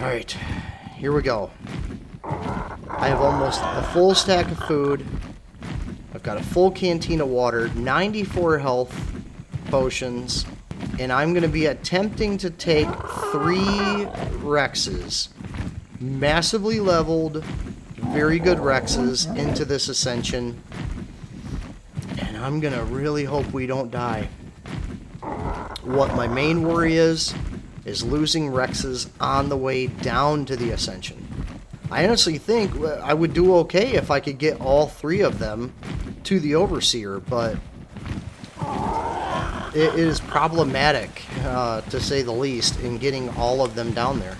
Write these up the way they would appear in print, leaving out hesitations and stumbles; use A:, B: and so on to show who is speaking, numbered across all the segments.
A: Alright, here we go. I have almost a full stack of food. I've got a full canteen of water, 94 health potions, and I'm going to be attempting to take 3 Rexes, massively leveled, very good Rexes, into this Ascension. And I'm going to really hope we don't die. What my main worry is losing Rexes on the way down to the Ascension. I honestly think I would do okay if I could get all 3 of them to the Overseer, but it is problematic, to say the least, in getting all of them down there.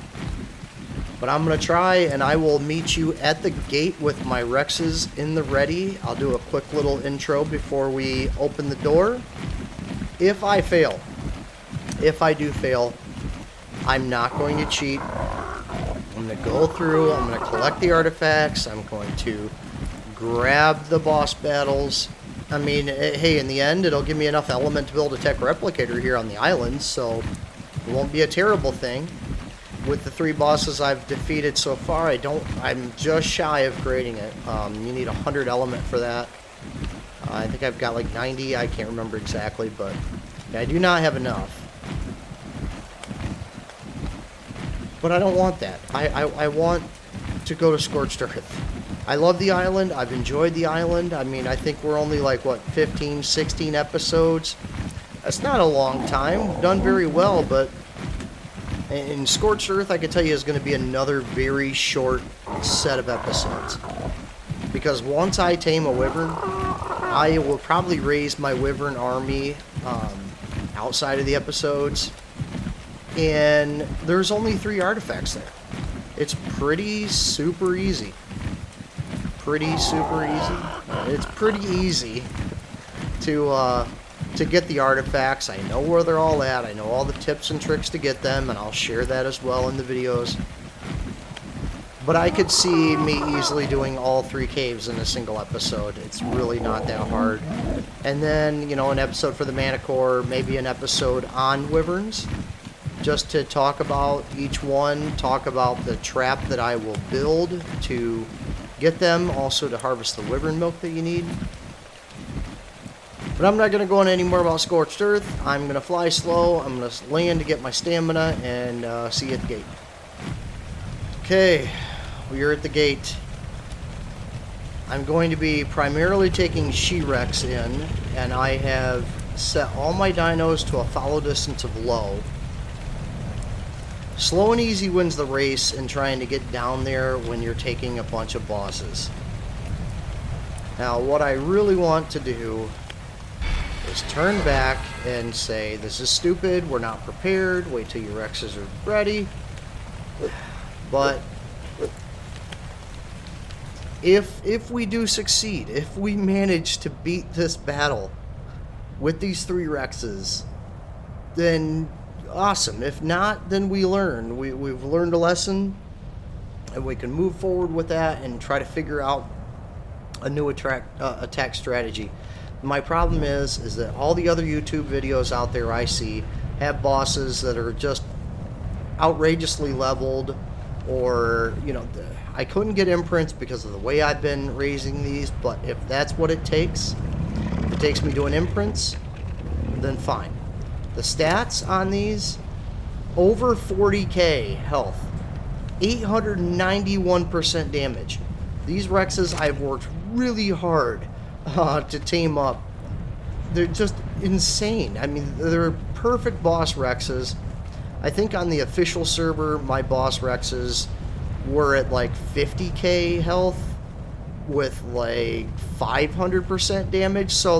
A: But I'm going to try, and I will meet you at the gate with my Rexes in the ready. I'll do a quick little intro before we open the door. If I fail, if I do fail, I'm not going to cheat. I'm going to go through, I'm going to collect the artifacts, I'm going to grab the boss battles. I mean, hey, in the end, it'll give me enough element to build a tech replicator here on the island, so it won't be a terrible thing. With the 3 bosses I've defeated so far, I'm just shy of grading it. You need 100 element for that. I think I've got like 90, I can't remember exactly, but yeah, I do not have enough. But I don't want that. I want to go to Scorched Earth. I love the island. I've enjoyed the island. I mean, I think we're only like, what, 15, 16 episodes? That's not a long time. We've done very well, but in Scorched Earth, I can tell you, is going to be another very short set of episodes. Because once I tame a wyvern, I will probably raise my wyvern army outside of the episodes. And there's only 3 artifacts there. It's pretty super easy. It's pretty easy to get the artifacts. I know where they're all at. I know all the tips and tricks to get them, and I'll share that as well in the videos. But I could see me easily doing all 3 caves in a single episode. It's really not that hard. And then, you know, an episode for the Manticore, maybe an episode on wyverns, just to talk about each one, talk about the trap that I will build to get them, also to harvest the wyvern milk that you need. But I'm not going to go on any more about Scorched Earth. I'm going to fly slow, I'm going to land to get my stamina, and see you at the gate. Okay, we are at the gate. I'm going to be primarily taking She-Rex in, and I have set all my dinos to a follow distance of low. Slow and easy wins the race in trying to get down there when you're taking a bunch of bosses. Now, what I really want to do is turn back and say, this is stupid, we're not prepared, wait till your Rexes are ready. But if we do succeed, if we manage to beat this battle with these 3 Rexes, then awesome. If not, then we learn. We've learned a lesson, and we can move forward with that and try to figure out a new attack strategy. My problem is that all the other YouTube videos out there I see have bosses that are just outrageously leveled, or, you know, I couldn't get imprints because of the way I've been raising these, but if that's what it takes, if it takes me doing imprints, then fine. The stats on these, over 40k health, 891% damage. These Rexes I've worked really hard to tame up. They're just insane. I mean, they're perfect boss Rexes. I think on the official server, my boss Rexes were at like 50k health with like 500% damage, so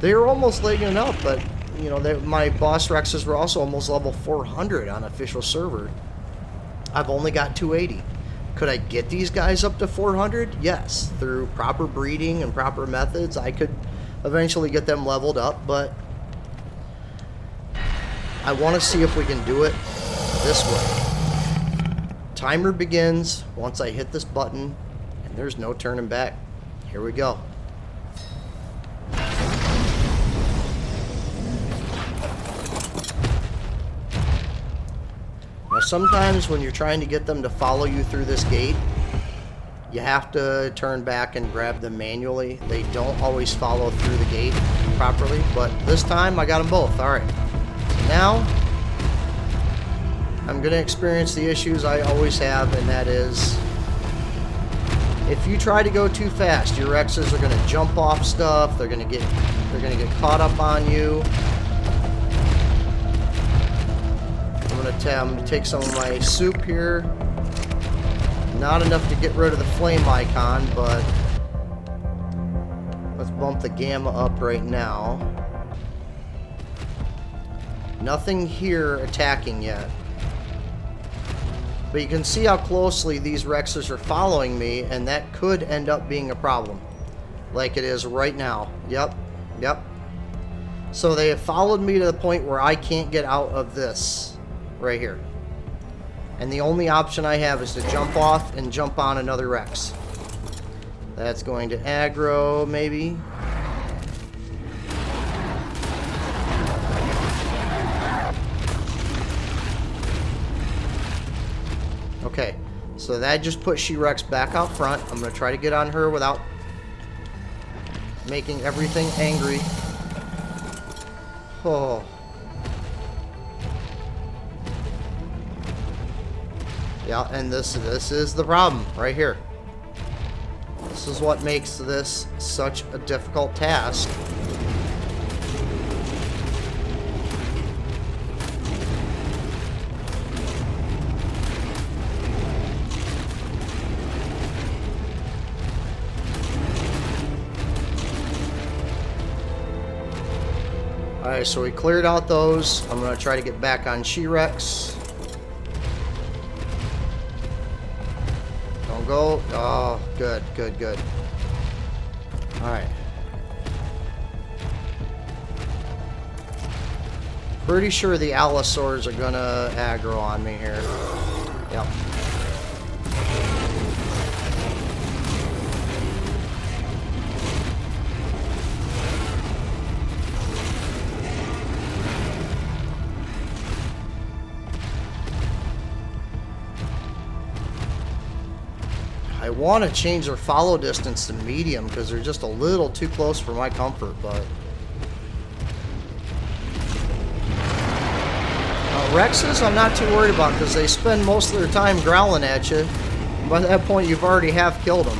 A: they're almost legging up, but you know, my boss Rexes were also almost level 400 on official server. I've only got 280. Could I get these guys up to 400? Yes. Through proper breeding and proper methods, I could eventually get them leveled up, but I want to see if we can do it this way. Timer begins once I hit this button, and there's no turning back. Here we go. sometimes when you're trying to get them to follow you through this gate, you have to turn back and grab them manually. They don't always follow through the gate properly, but this time I got them both. Alright. So now, I'm going to experience the issues I always have, and that is, if you try to go too fast, your Rexes are going to jump off stuff, they're going to get caught up on you. I'm going to take some of my soup here. Not enough to get rid of the flame icon, but let's bump the gamma up right now. Nothing here attacking yet. But you can see how closely these Rexes are following me, and that could end up being a problem. Like it is right now. Yep. So they have followed me to the point where I can't get out of this right here. And the only option I have is to jump off and jump on another Rex. That's going to aggro, maybe. Okay, so that just put She-Rex back out front. I'm going to try to get on her without making everything angry. Oh. Yeah, and this is the problem right here. This is what makes this such a difficult task. Alright, so we cleared out those. I'm going to try to get back on She-Rex. Don't go. Oh, good. Alright. Pretty sure the Allosaurs are going to aggro on me here. Yep. I want to change their follow distance to medium because they're just a little too close for my comfort, but Rexes I'm not too worried about because they spend most of their time growling at you. By that point you've already half killed them.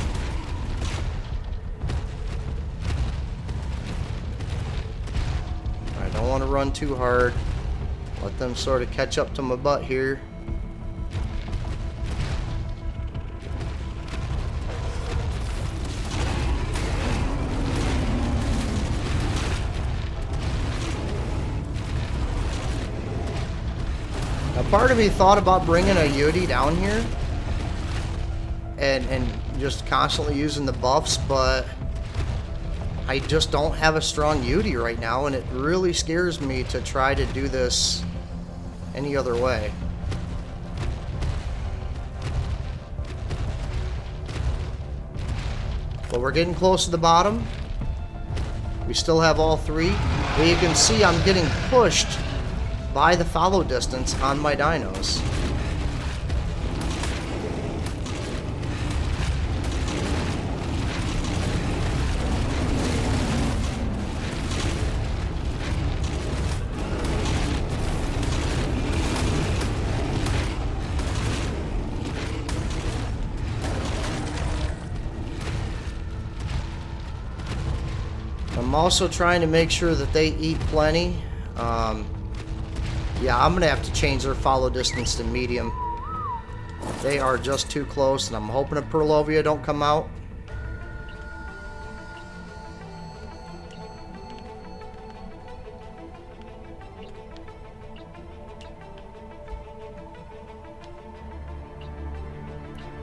A: I don't want to run too hard. Let them sort of catch up to my butt here. Part of me thought about bringing a Yudi down here and just constantly using the buffs, but I just don't have a strong Yudi right now, and it really scares me to try to do this any other way. But we're getting close to the bottom. We still have all three. But you can see I'm getting pushed by the follow distance on my dinos. I'm also trying to make sure that they eat plenty. Yeah, I'm going to have to change their follow distance to medium. They are just too close, and I'm hoping a Purlovia don't come out.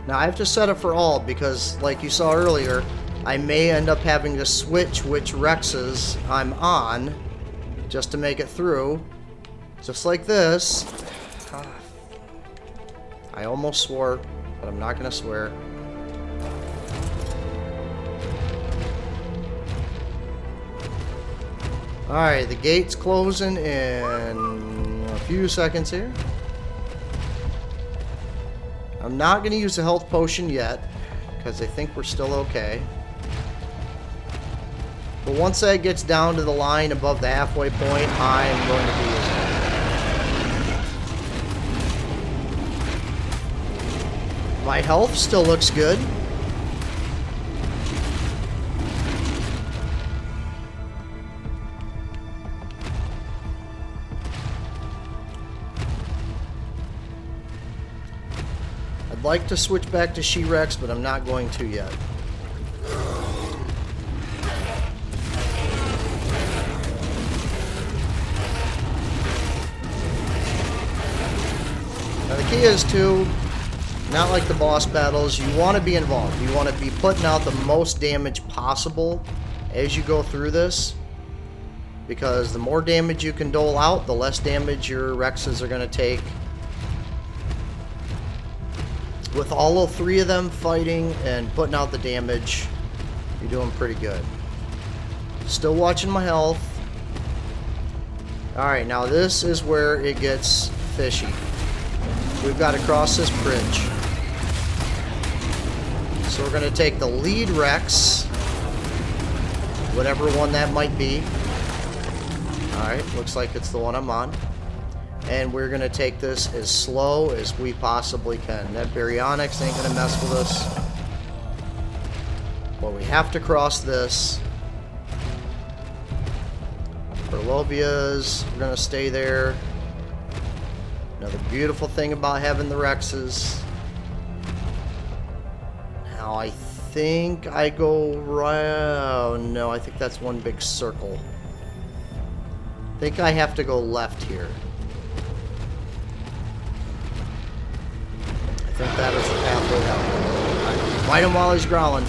A: Now, I have to set it for all because, like you saw earlier, I may end up having to switch which Rexes I'm on just to make it through. Just like this. I almost swore, but I'm not going to swear. Alright, the gate's closing in a few seconds here. I'm not going to use a health potion yet, because I think we're still okay. But once that gets down to the line above the halfway point, I'm going to be using it. My health still looks good. I'd like to switch back to She-Rex, but I'm not going to yet. Now the key is to, not like the boss battles, you want to be involved. You want to be putting out the most damage possible as you go through this. Because the more damage you can dole out, the less damage your Rexes are going to take. With all three of them fighting and putting out the damage, you're doing pretty good. Still watching my health. Alright, now this is where it gets fishy. We've got to cross this bridge. So we're going to take the lead Rex, whatever one that might be. Alright, looks like it's the one I'm on. And we're going to take this as slow as we possibly can. That Baryonyx ain't going to mess with us. But we have to cross this. Berlovias, we're going to stay there. Another beautiful thing about having the Rexes. Now I think I go right... Oh, no, I think that's one big circle. I think I have to go left here. I think that is the pathway out. Right. Fight him while he's growling.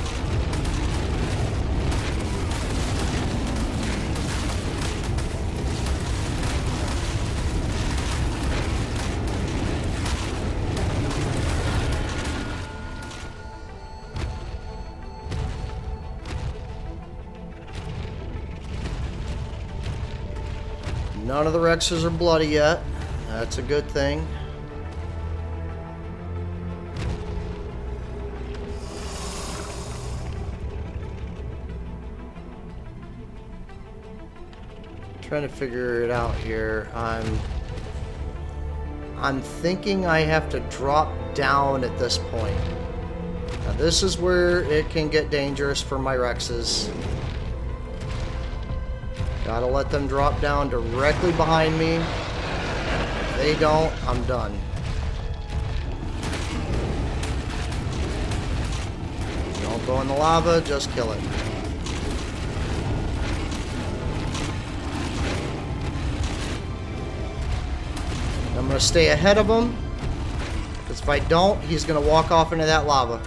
A: None of the Rexes are bloody yet. That's a good thing. Trying to figure it out here. I'm thinking I have to drop down at this point. Now this is where it can get dangerous for my Rexes. Gotta let them drop down directly behind me. If they don't, I'm done. Don't go in the lava, just kill it. I'm going to stay ahead of him, because if I don't, he's going to walk off into that lava.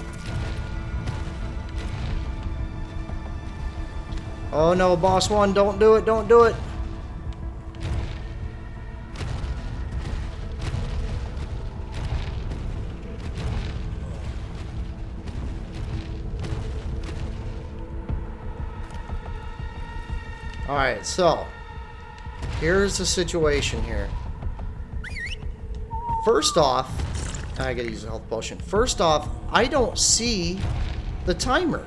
A: Oh no, boss one, don't do it, don't do it. Alright, so here's the situation here. First off, I gotta use a health potion. First off, I don't see the timer.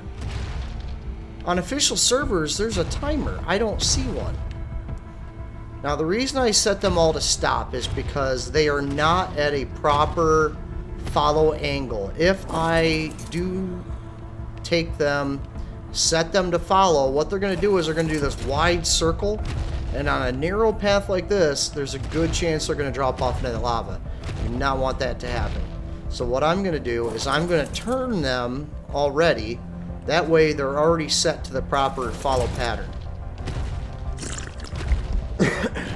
A: On official servers, there's a timer. I don't see one. Now, the reason I set them all to stop is because they are not at a proper follow angle. If I do take them, set them to follow, what they're going to do is they're going to do this wide circle. And on a narrow path like this, there's a good chance they're going to drop off into the lava. You do not want that to happen. So what I'm going to do is I'm going to turn them already. That way they're already set to the proper follow pattern.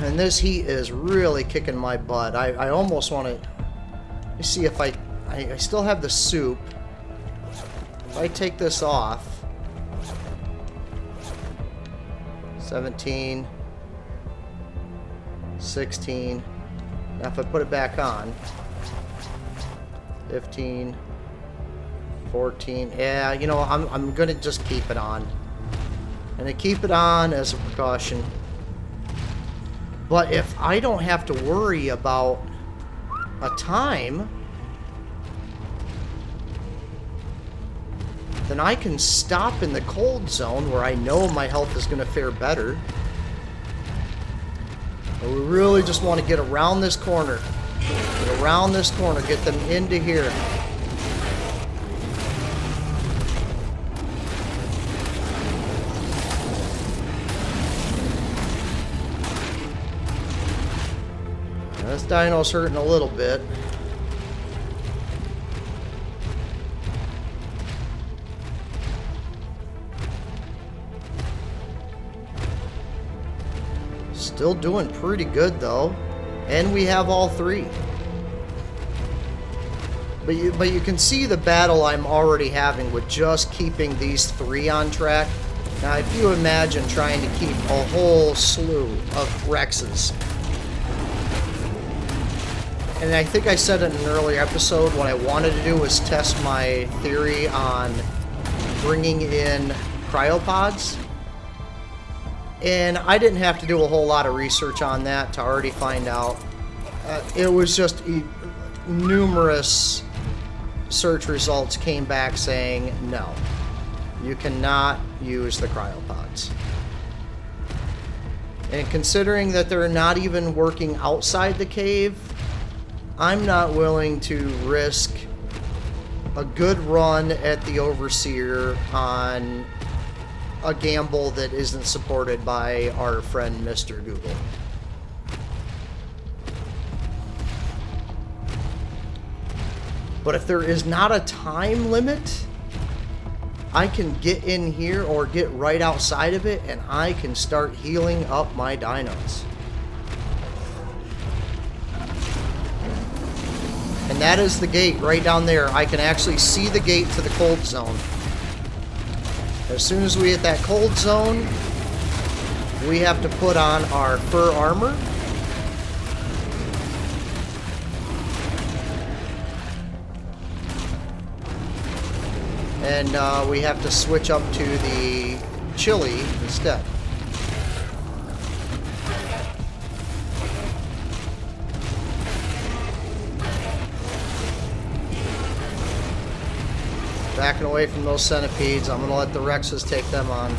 A: And this heat is really kicking my butt. I almost want to... Let me see if I still have the soup. If I take this off... 17... 16... Now if I put it back on... 15... 14. Yeah, you know, I'm gonna just keep it on. And I keep it on as a precaution. But if I don't have to worry about a time, then I can stop in the cold zone where I know my health is going to fare better. But we really just want to get around this corner. Get around this corner. Get them into here. This dino's hurting a little bit. Still doing pretty good though. And we have all three. But you can see the battle I'm already having with just keeping these three on track. Now if you imagine trying to keep a whole slew of Rexes. And I think I said in an earlier episode, what I wanted to do was test my theory on bringing in cryopods. And I didn't have to do a whole lot of research on that to already find out. It was just numerous search results came back saying, no, you cannot use the cryopods. And considering that they're not even working outside the cave, I'm not willing to risk a good run at the Overseer on a gamble that isn't supported by our friend Mr. Google. But if there is not a time limit, I can get in here or get right outside of it and I can start healing up my dinos. And that is the gate right down there. I can actually see the gate to the cold zone. As soon as we hit that cold zone, we have to put on our fur armor. And we have to switch up to the chili instead. Backing away from those centipedes. I'm going to let the Rexes take them on.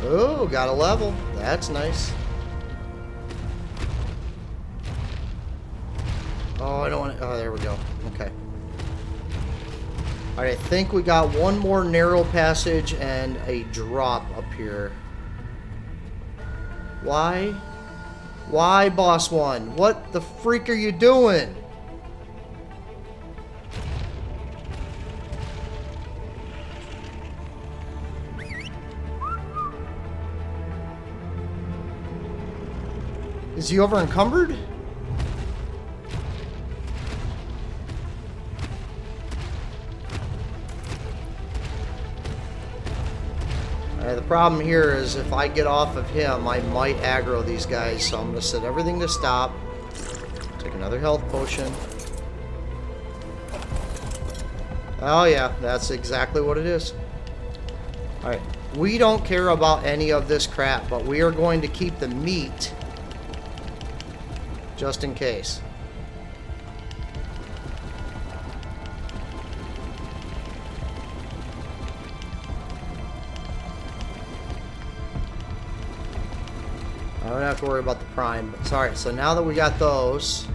A: Oh, got a level. That's nice. Oh, I don't want to... Oh, there we go. Okay. Alright, I think we got one more narrow passage and a drop up here. Why? Why, Boss One? What the freak are you doing? Is he over encumbered? The problem here is if I get off of him, I might aggro these guys, so I'm going to set everything to stop. Take another health potion. Oh yeah, that's exactly what it is. Alright, we don't care about any of this crap, but we are going to keep the meat just in case. I don't have to worry about the prime. But sorry, so now that we got those,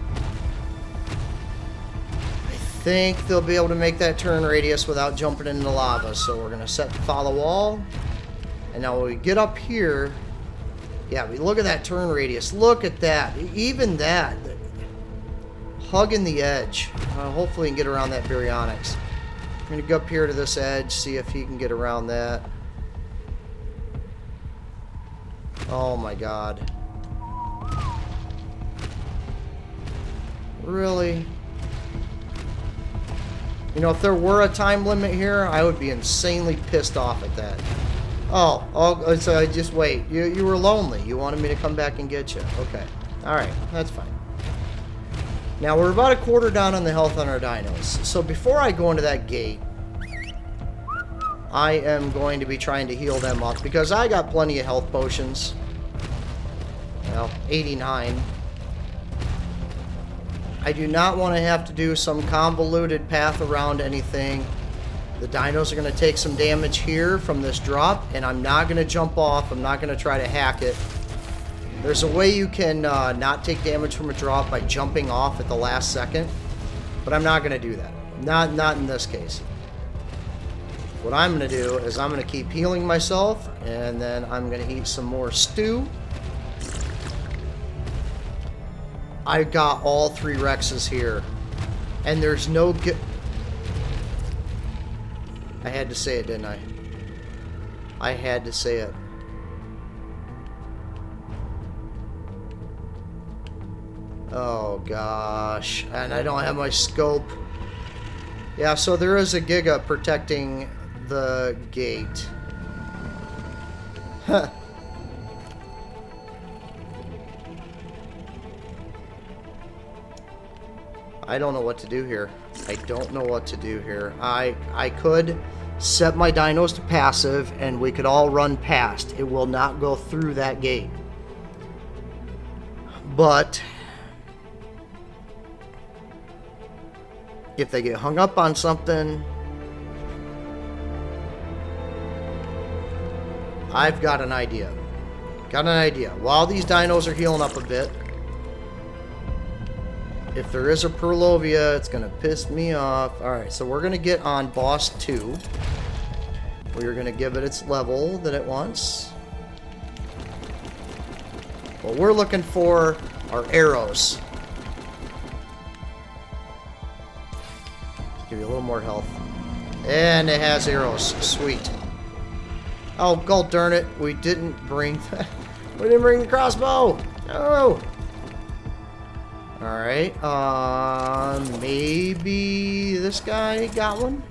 A: I think they'll be able to make that turn radius without jumping into lava. So we're going to set follow all. And now when we get up here, yeah, we look at that turn radius. Look at that. Even that. Hugging the edge. Hopefully he can get around that baryonyx. I'm going to go up here to this edge, see if he can get around that. Oh my god. Really? You know, if there were a time limit here, I would be insanely pissed off at that. Oh, so just wait. You were lonely. You wanted me to come back and get you. Okay. Alright, that's fine. Now, we're about a quarter down on the health on our dinos. So before I go into that gate, I am going to be trying to heal them up because I got plenty of health potions. Well, 89. I do not want to have to do some convoluted path around anything. The dinos are going to take some damage here from this drop, and I'm not going to jump off. I'm not going to try to hack it. There's a way you can not take damage from a drop by jumping off at the last second, but I'm not going to do that. Not in this case. What I'm going to do is I'm going to keep healing myself, and then I'm going to eat some more stew. I got all 3 Rexes here, and there's no... I had to say it, didn't I? I had to say it. Oh gosh, and I don't have my scope. Yeah, so there is a Giga protecting the gate. Huh. I don't know what to do here. I don't know what to do here. I could set my dinos to passive and we could all run past. It will not go through that gate. But if they get hung up on something, I've got an idea. While these dinos are healing up a bit, if there is a Purlovia, it's going to piss me off. Alright, so we're going to get on boss 2. We're going to give it its level that it wants. What we're looking for are arrows. Give you a little more health. And it has arrows. Sweet. Oh, god darn it. We didn't bring the crossbow. No. Alright, maybe this guy got one?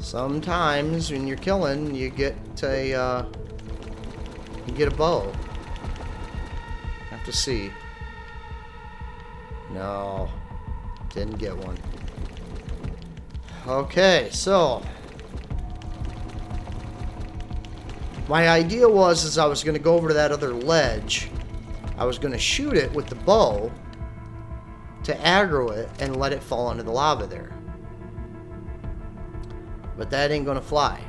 A: Sometimes when you're killing, you get a bow. Have to see. No, didn't get one. Okay, so my idea was I was going to go over to that other ledge. I was going to shoot it with the bow to aggro it and let it fall into the lava there. But that ain't going to fly.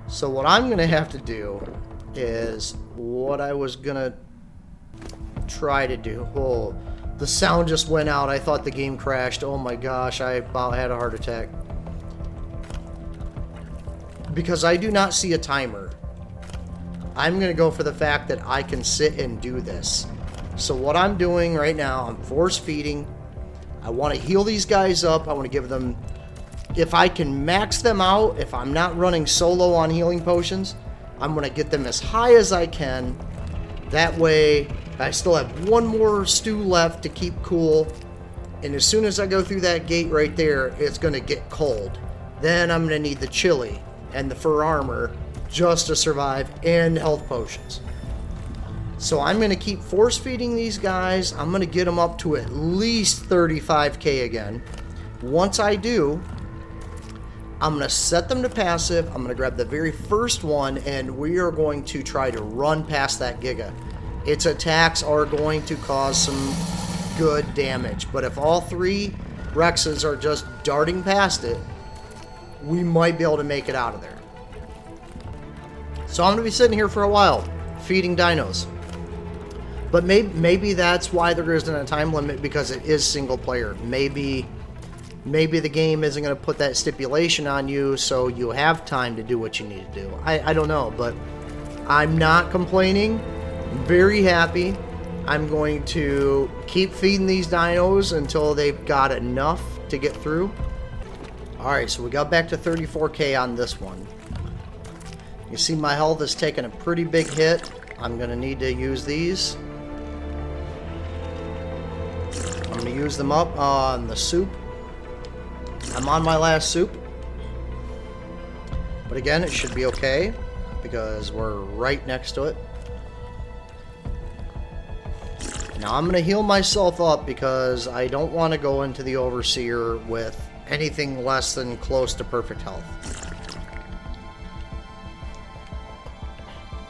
A: So what I'm going to have to do is what I was going to try to do. Oh, the sound just went out. I thought the game crashed. Oh my gosh, I about had a heart attack. Because I do not see a timer. I'm going to go for the fact that I can sit and do this. So what I'm doing right now, I'm force feeding. I want to heal these guys up. I want to give them... If I can max them out, if I'm not running solo on healing potions, I'm going to get them as high as I can. That way, I still have one more stew left to keep cool. And as soon as I go through that gate right there, it's going to get cold. Then I'm going to need the chili and the fur armor just to survive, and health potions. So I'm going to keep force feeding these guys. I'm going to get them up to at least 35k again. Once I do, I'm going to set them to passive. I'm going to grab the very first one, and we are going to try to run past that Giga. Its attacks are going to cause some good damage, but if all 3 Rexes are just darting past it, we might be able to make it out of there. So I'm going to be sitting here for a while, feeding dinos. But maybe that's why there isn't a time limit, because it is single player. Maybe the game isn't going to put that stipulation on you, so you have time to do what you need to do. I don't know, but I'm not complaining. I'm very happy. I'm going to keep feeding these dinos until they've got enough to get through. Alright, so we got back to 34k on this one. You see my health is taking a pretty big hit. I'm going to need to use these. I'm going to use them up on the soup. I'm on my last soup. But again, it should be okay because we're right next to it. Now I'm going to heal myself up because I don't want to go into the Overseer with anything less than close to perfect health.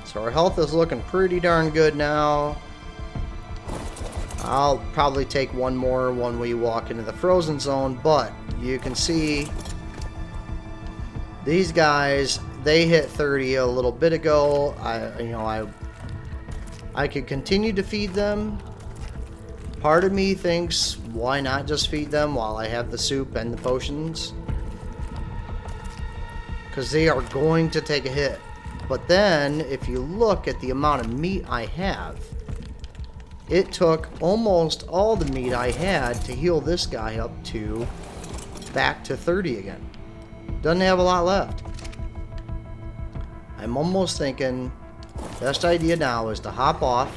A: So our health is looking pretty darn good now. I'll probably take one more when we walk into the frozen zone, but you can see these guys, they hit 30 a little bit ago. I could continue to feed them. Part of me thinks, why not just feed them while I have the soup and the potions? Because they are going to take a hit. But then, if you look at the amount of meat I have, it took almost all the meat I had to heal this guy up to back to 30 again. Doesn't have a lot left. I'm almost thinking best idea now is to hop off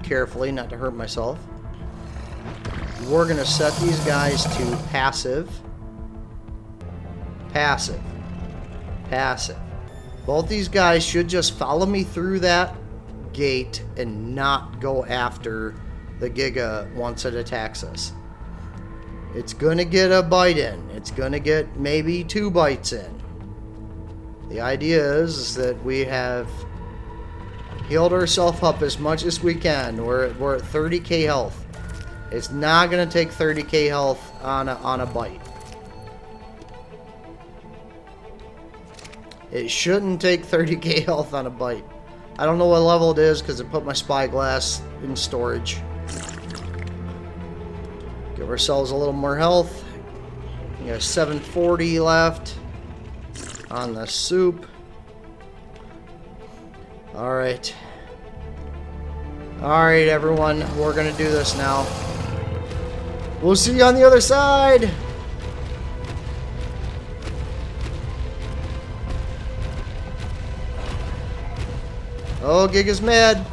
A: carefully, not to hurt myself. We're gonna set these guys to passive, passive, passive. Both these guys should just follow me through that gate and not go after the Giga once it attacks us. It's gonna get a bite in. It's gonna get maybe 2 bites in. The idea is that we have healed ourselves up as much as we can. We're at 30k health. It's not gonna take 30k health on a bite. It shouldn't take 30k health on a bite. I don't know what level it is because I put my spyglass in storage. Give ourselves a little more health. We got 740 left on the soup. Alright. Alright, everyone. We're going to do this now. We'll see you on the other side. Oh, Giga's mad.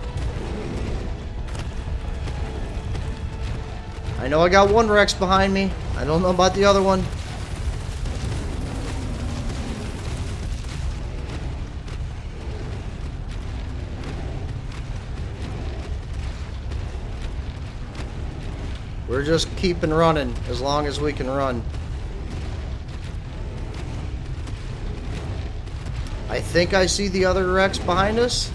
A: I know I got one Rex behind me. I don't know about the other one. We're just keeping running as long as we can run. I think I see the other Rex behind us.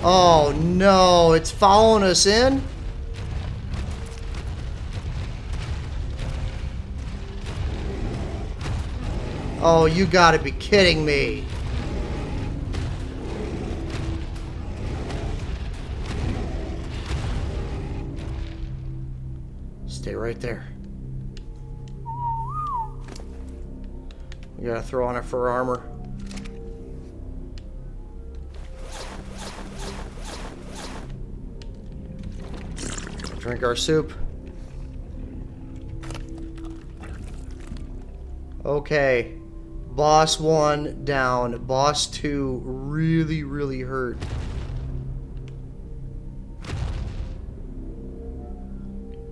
A: Oh no, it's following us in? Oh, you gotta be kidding me. Stay right there. We gotta throw on our fur armor. Drink our soup. Okay. Boss 1 down. Boss 2 really, really hurt.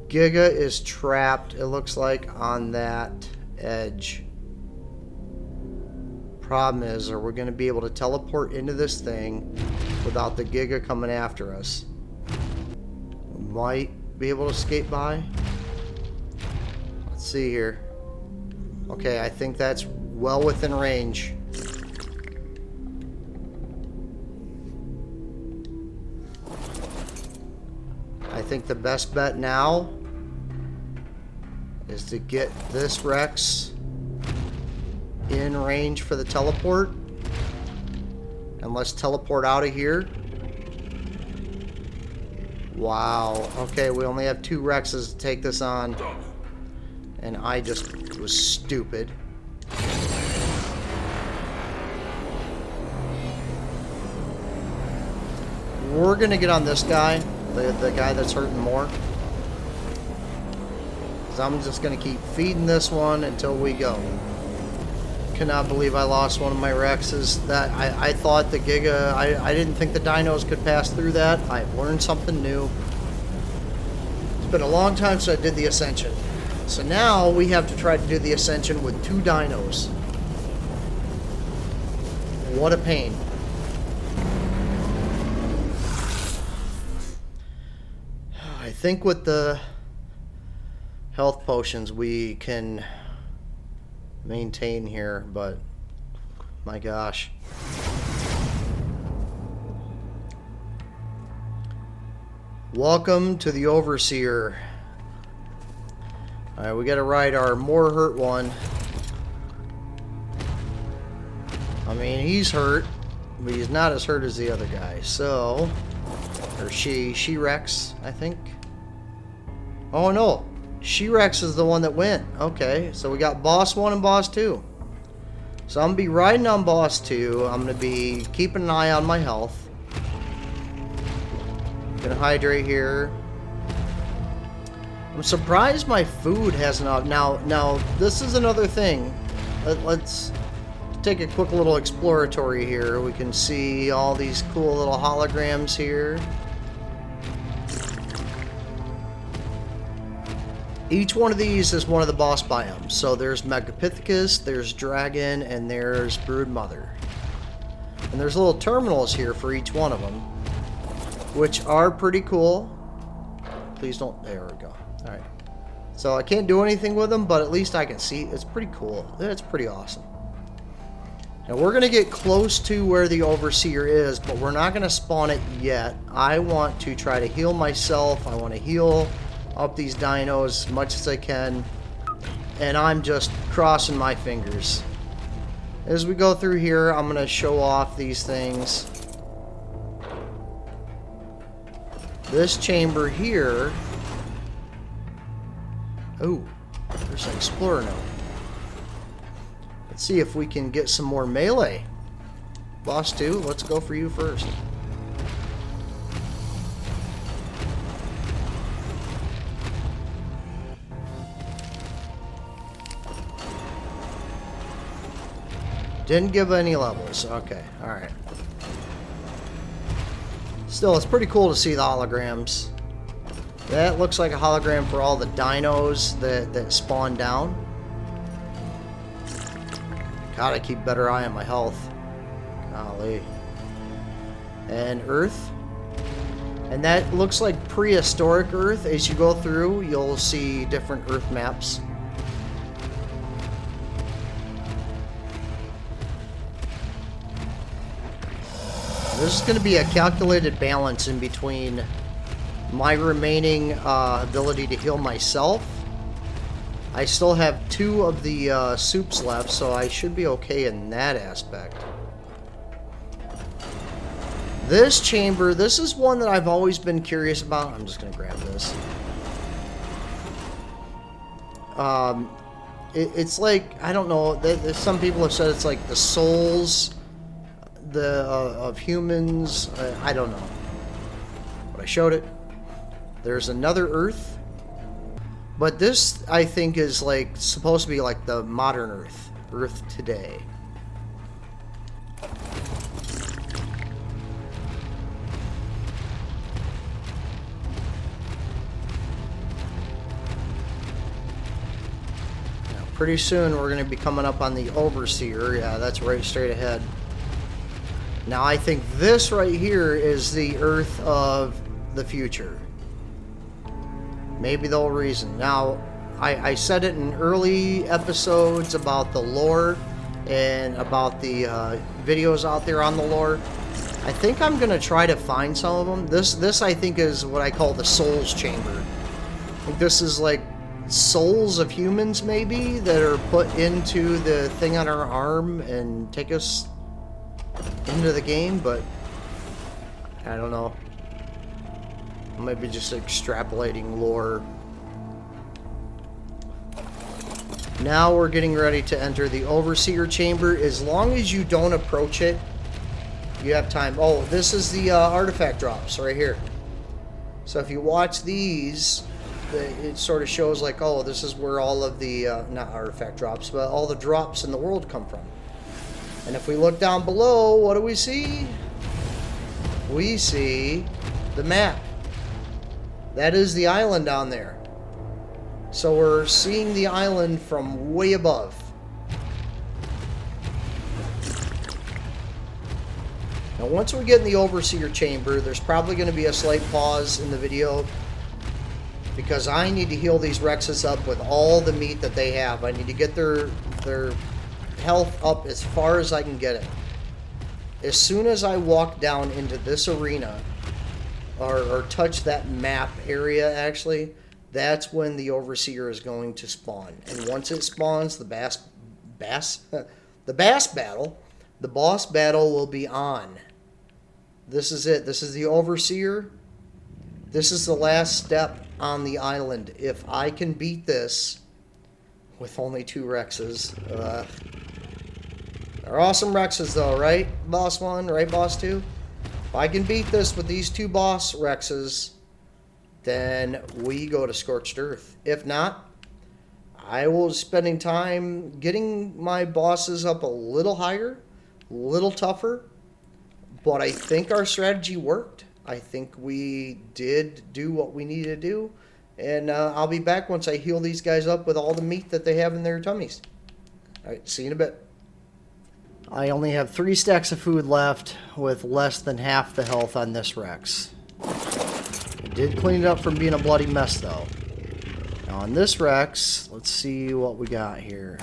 A: Giga is trapped, it looks like, on that edge. Problem is, are we going to be able to teleport into this thing without the Giga coming after us? We might be able to escape by. Let's see here. Okay, I think that's well within range. I think the best bet now is to get this Rex in range for the teleport. And let's teleport out of here. Wow. Okay, we only have 2 Rexes to take this on. And I just was stupid. We're gonna get on this guy, the guy that's hurting more. Because I'm just gonna keep feeding this one until we go. Cannot believe I lost one of my Rexes. That I thought the Giga, I didn't think the dinos could pass through that. I've learned something new. It's been a long time since I did the Ascension. So now we have to try to do the Ascension with 2 dinos. What a pain. think with the health potions we can maintain here, but my gosh. Welcome to the Overseer. Alright, we gotta ride our more hurt one. I mean, he's hurt, but he's not as hurt as the other guy. So, or She-Rex, I think. Oh no, She-Rex is the one that went. Okay, so we got boss 1 and boss 2. So I'm gonna be riding on boss 2. I'm gonna be keeping an eye on my health. Gonna hydrate here. I'm surprised my food hasn't. Now this is another thing. Let's take a quick little exploratory here. We can see all these cool little holograms here. Each one of these is one of the boss biomes. So there's Megapithecus, there's Dragon, and there's Broodmother. And there's little terminals here for each one of them, which are pretty cool. Please don't. There we go. Alright. So I can't do anything with them, but at least I can see. It's pretty cool. It's pretty awesome. Now we're going to get close to where the Overseer is, but we're not going to spawn it yet. I want to try to heal myself. I want to heal up these dinos as much as I can. And I'm just crossing my fingers. As we go through here, I'm going to show off these things. This chamber here. Oh, there's an explorer node. Let's see if we can get some more melee. Boss 2, let's go for you first. Didn't give any levels. Okay, alright. Still, it's pretty cool to see the holograms. That looks like a hologram for all the dinos that spawn down. Gotta keep better eye on my health. Golly. And Earth. And that looks like prehistoric Earth. As you go through, you'll see different Earth maps. This is going to be a calculated balance in between my remaining ability to heal myself. I still have 2 of the soups left, so I should be okay in that aspect. This chamber, this is one that I've always been curious about. I'm just going to grab this. It's like, I don't know, some people have said it's like the souls of humans. I don't know. But I showed it. There's another Earth. But this, I think, is like supposed to be like the modern Earth. Earth today. Now, pretty soon we're going to be coming up on the Overseer. Yeah, that's right straight ahead. Now I think this right here is the Earth of the future. Maybe the whole reason. Now, I said it in early episodes about the lore and about the videos out there on the lore. I think I'm going to try to find some of them. This I think is what I call the Souls Chamber. I think this is like souls of humans maybe that are put into the thing on our arm and take us into the game, but I don't know. I might be just extrapolating lore. Now we're getting ready to enter the Overseer Chamber. As long as you don't approach it, you have time. Oh, this is the artifact drops right here. So if you watch these, it sort of shows like, oh, this is where all of the, not artifact drops, but all the drops in the world come from. And if we look down below, what do we see? We see the map. That is the island down there. So we're seeing the island from way above. Now once we get in the Overseer Chamber, there's probably going to be a slight pause in the video because I need to heal these Rexes up with all the meat that they have. I need to get their health up as far as I can get it. As soon as I walk down into this arena, or touch that map area, actually, that's when the Overseer is going to spawn. And once it spawns, the boss battle will be on. This is it. This is the Overseer. This is the last step on the island. If I can beat this with only 2 Rexes, they're awesome Rexes though, right, Boss 1? Right, Boss 2? If I can beat this with these 2 Boss Rexes, then we go to Scorched Earth. If not, I will be spending time getting my bosses up a little higher, a little tougher, but I think our strategy worked. I think we did do what we needed to do, and I'll be back once I heal these guys up with all the meat that they have in their tummies. Alright, see you in a bit. I only have 3 stacks of food left with less than half the health on this Rex. I did clean it up from being a bloody mess though. Now on this Rex, let's see what we got here.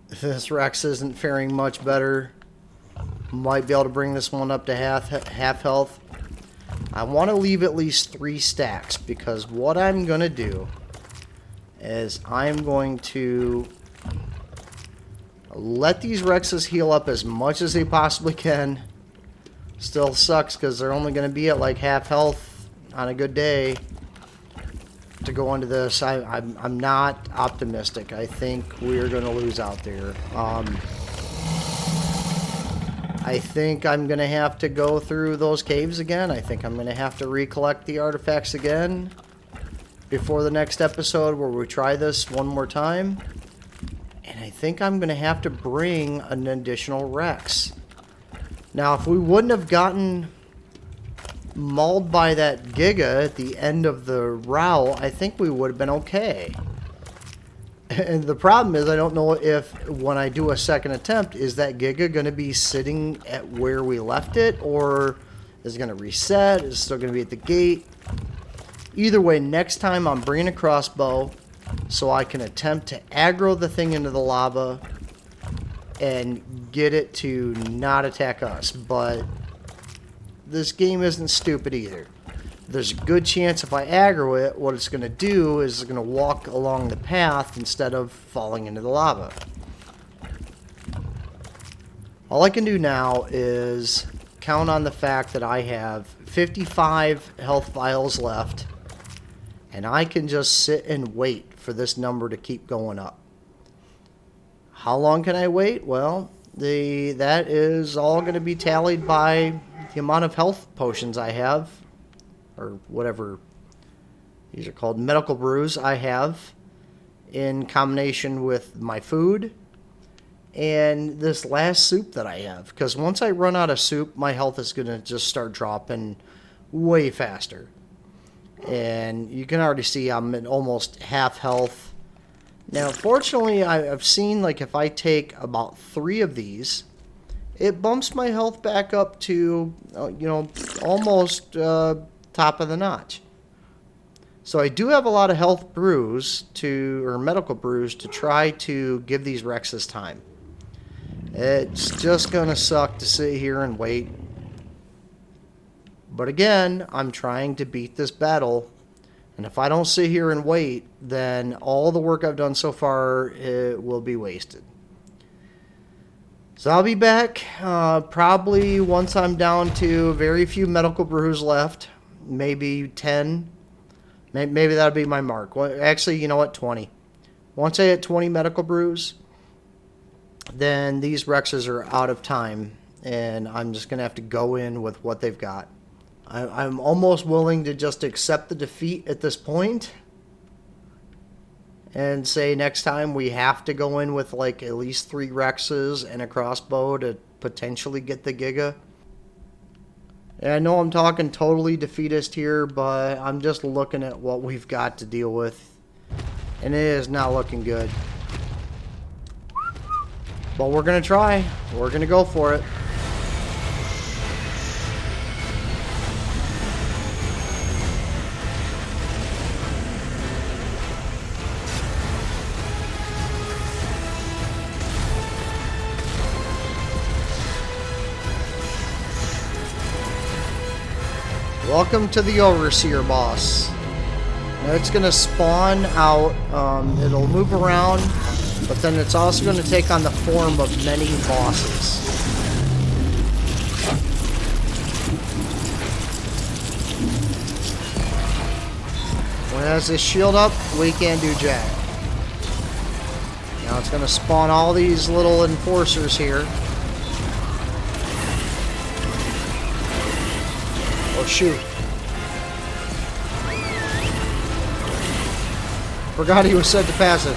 A: This Rex isn't faring much better. Might be able to bring this one up to half health. I want to leave at least 3 stacks because what I'm going to do is I'm going to let these Rexes heal up as much as they possibly can. Still sucks because they're only going to be at like half health on a good day to go into this. I'm not optimistic. I think we're going to lose out there. I think I'm going to have to go through those caves again. I think I'm going to have to recollect the artifacts again before the next episode where we try this one more time. And I think I'm going to have to bring an additional Rex. Now, if we wouldn't have gotten mauled by that Giga at the end of the route, I think we would have been okay. And the problem is I don't know if when I do a second attempt, is that Giga going to be sitting at where we left it, or is it going to reset? Is it still going to be at the gate? Either way, next time I'm bringing a crossbow so I can attempt to aggro the thing into the lava and get it to not attack us. But this game isn't stupid either. There's a good chance if I aggro it, what it's going to do is it's going to walk along the path instead of falling into the lava. All I can do now is count on the fact that I have 55 health vials left, and I can just sit and wait for this number to keep going up. How long can I wait? Well, that is all going to be tallied by the amount of health potions I have, or whatever these are called, medical brews I have, in combination with my food and this last soup that I have. Because once I run out of soup, my health is going to just start dropping way faster. And you can already see I'm at almost half health. Now, fortunately, I've seen, like, if I take about 3 of these, it bumps my health back up to, almost top of the notch. So I do have a lot of health brews or medical brews to try to give these Rexes time. It's just gonna suck to sit here and wait. But again, I'm trying to beat this battle, and if I don't sit here and wait, then all the work I've done so far, it will be wasted. So I'll be back probably once I'm down to very few medical brews left. Maybe 10. Maybe that'll be my mark. Well, actually, you know what? 20. Once I hit 20 medical brews, then these Rexes are out of time, and I'm just going to have to go in with what they've got. I'm almost willing to just accept the defeat at this point and say next time we have to go in with like at least 3 Rexes and a crossbow to potentially get the Giga. And I know I'm talking totally defeatist here, but I'm just looking at what we've got to deal with, and it is not looking good. But we're going to try. We're going to go for it. Welcome to the Overseer boss. Now it's going to spawn out. It'll move around, but then it's also going to take on the form of many bosses. When it has this shield up, we can't do jack. Now it's going to spawn all these little enforcers here. Oh shoot. Forgot he was set to passive.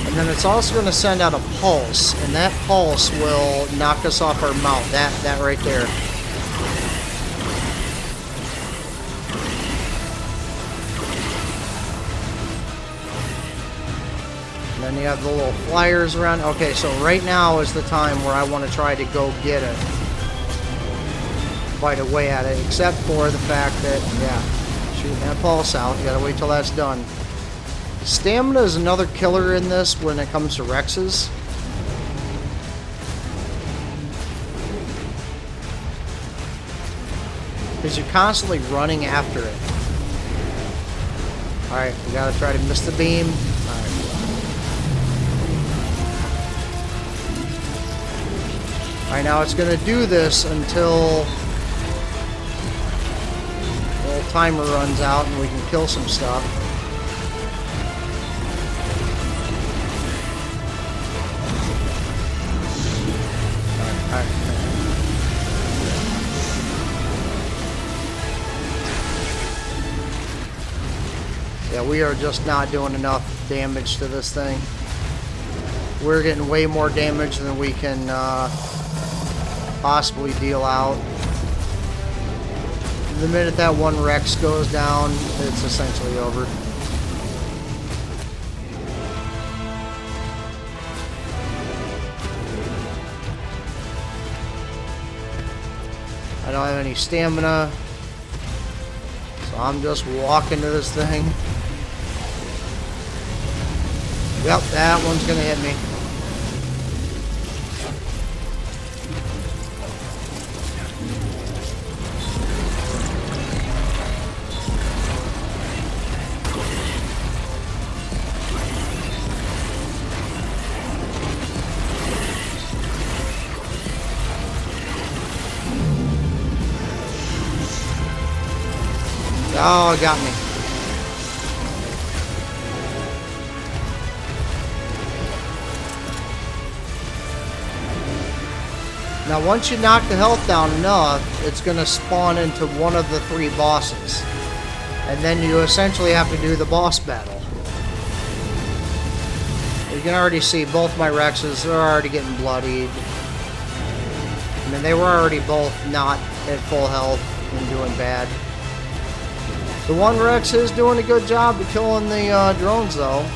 A: And then it's also going to send out a pulse, and that pulse will knock us off our mount. That right there. And then you have the little flyers around. Okay, so right now is the time where I want to try to go get it. Fight away at it, except for the fact that, yeah, shooting that pulse out. You gotta wait till that's done. Stamina is another killer in this when it comes to Rexes. Because you're constantly running after it. Alright, we gotta try to miss the beam. Alright. Alright, now it's gonna do this until timer runs out and we can kill some stuff. Alright. Yeah, we are just not doing enough damage to this thing. We're getting way more damage than we can possibly deal out. The minute that one Rex goes down, it's essentially over. I don't have any stamina, so I'm just walking to this thing. Yep, that one's gonna hit me. Oh, it got me. Now, once you knock the health down enough, it's going to spawn into one of the 3 bosses. And then you essentially have to do the boss battle. You can already see both my Rexes are already getting bloodied. I mean, they were already both not at full health and doing bad. The one Rex is doing a good job of killing the drones, though.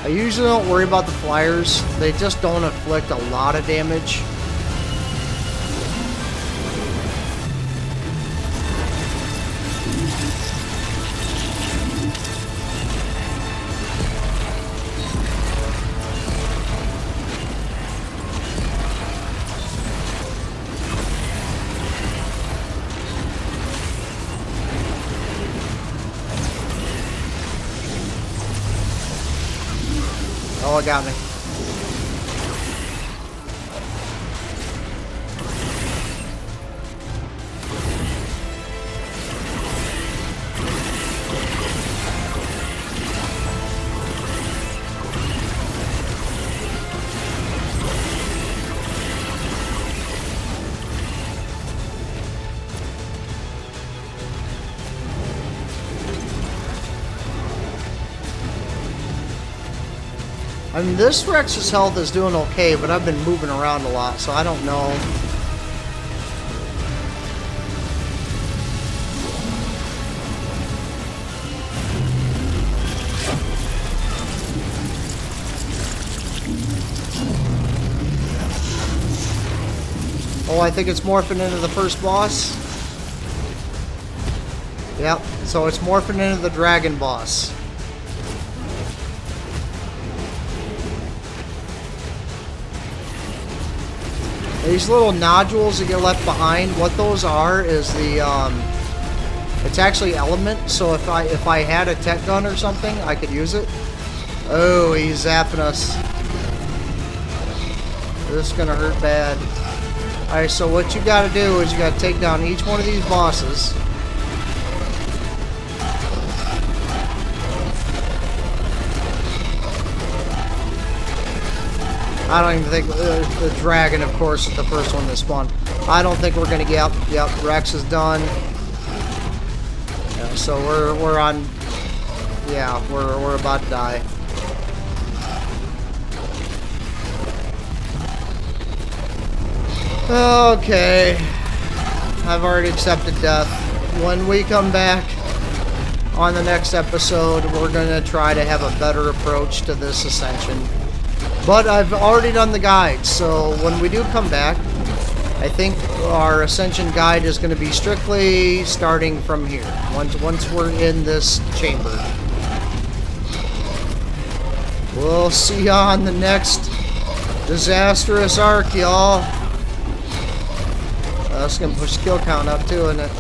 A: I usually don't worry about the flyers. They just don't inflict a lot of damage. Oh, it got me. I mean, this Rex's health is doing okay, but I've been moving around a lot, so I don't know. Oh, I think it's morphing into the first boss. Yep, so it's morphing into the dragon boss. These little nodules that get left behind, what those are is the, it's actually element, so if I had a tech gun or something, I could use it. Oh, he's zapping us. This is gonna hurt bad. Alright, so what you gotta do is you gotta take down each one of these bosses. I don't even think the dragon, of course, is the first one that spawned. I don't think we're gonna get. Yep, Rex is done. Yeah, so we're on. Yeah, we're about to die. Okay, I've already accepted death. When we come back on the next episode, we're gonna try to have a better approach to this Ascension. But I've already done the guide, so when we do come back, I think our Ascension guide is going to be strictly starting from here. Once we're in this chamber. We'll see you on the next disastrous arc, y'all. That's going to push the kill count up too, isn't it?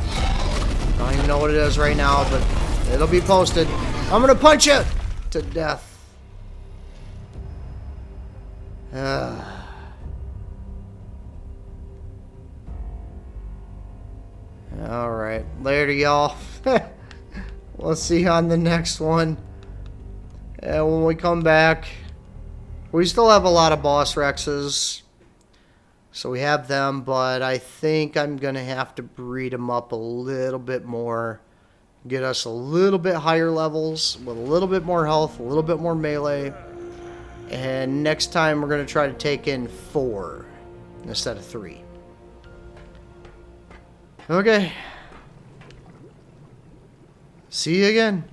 A: I don't even know what it is right now, but it'll be posted. I'm going to punch it to death. Alright, later y'all. We'll see you on the next one. And when we come back, we still have a lot of boss Rexes. So we have them, but I think I'm going to have to breed them up a little bit more. Get us a little bit higher levels with a little bit more health, a little bit more melee. And next time we're going to try to take in 4 instead of 3. Okay. See you again.